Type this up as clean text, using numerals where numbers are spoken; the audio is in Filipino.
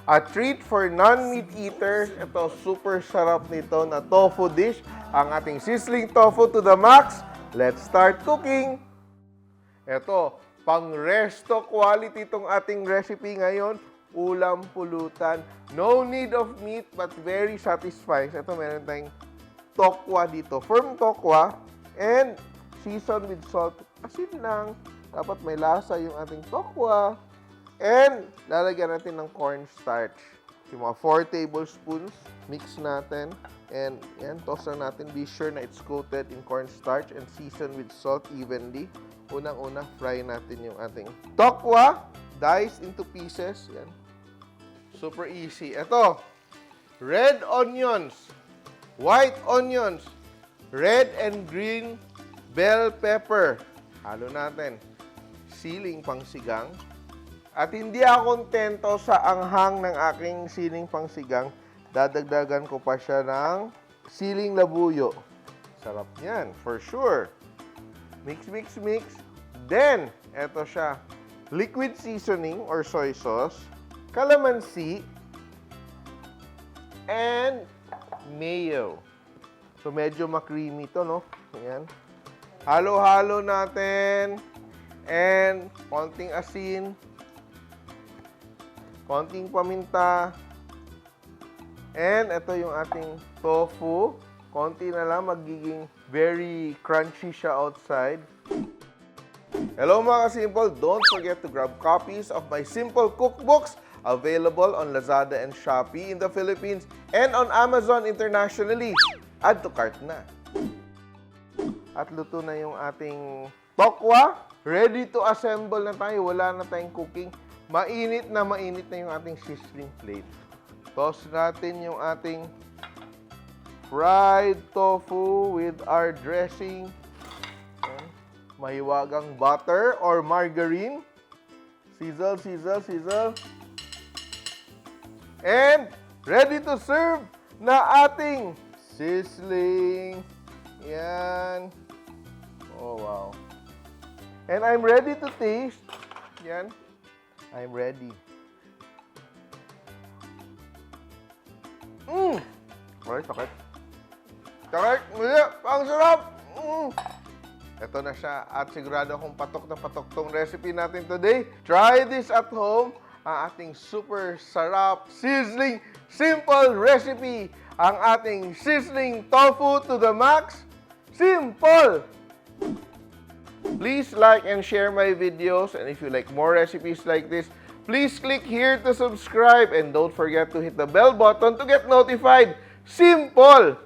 A treat for non-meat eaters. Ito, super sarap nito na tofu dish. Ang ating sizzling tofu to the max. Let's start cooking! Ito, pang-resto quality itong ating recipe ngayon. Ulam, pulutan. No need of meat but very satisfying. Ito, meron tayong tokwa dito. Firm tokwa and seasoned with salt. Asin lang. Dapat may lasa yung ating tokwa. And lalagyan natin ng cornstarch. Yung mga 4 tablespoons. Mix natin. And yan, toss na natin. Be sure na it's coated in cornstarch and seasoned with salt evenly. Unang-una, fry natin yung ating tokwa. Diced into pieces. Yan. Super easy. Ito, red onions, white onions, red and green bell pepper. Halo natin. Siling pangsigang. At hindi ako kontento sa anghang ng aking siling pangsigang. Dadagdagan ko pa siya ng siling labuyo. Sarap niyan, for sure. Mix, mix, mix. Then, eto siya. Liquid seasoning or soy sauce, calamansi, and mayo. So, medyo ma-creamy to, no? Ayan. Halo-halo natin. And, konting asin. Konting paminta. And, ito yung ating tofu. Konti na lang, magiging very crunchy siya outside. Hello mga ka-Simpol! Don't forget to grab copies of my Simpol Cookbooks available on Lazada and Shopee in the Philippines and on Amazon internationally. Add to cart na. At luto na yung ating tokwa. Ready to assemble na tayo. Wala na tayong cooking. Mainit na yung ating sizzling plate. Toss natin yung ating fried tofu with our dressing. Mahiwagang butter or margarine. Sizzle, sizzle, sizzle. And ready to serve na ating sizzling. Yan. Oh, wow. And I'm ready to taste. Yan. I'm ready. Ay, sakit. Sakit. Ang sarap. Ito na siya. At sigurado akong patok na patok tong recipe natin today. Try this at home. Ang ating super sarap, sizzling, simple recipe. Ang ating sizzling tofu to the max. Simple! Please like and share my videos. And if you like more recipes like this, please click here to subscribe. And don't forget to hit the bell button to get notified. Simple!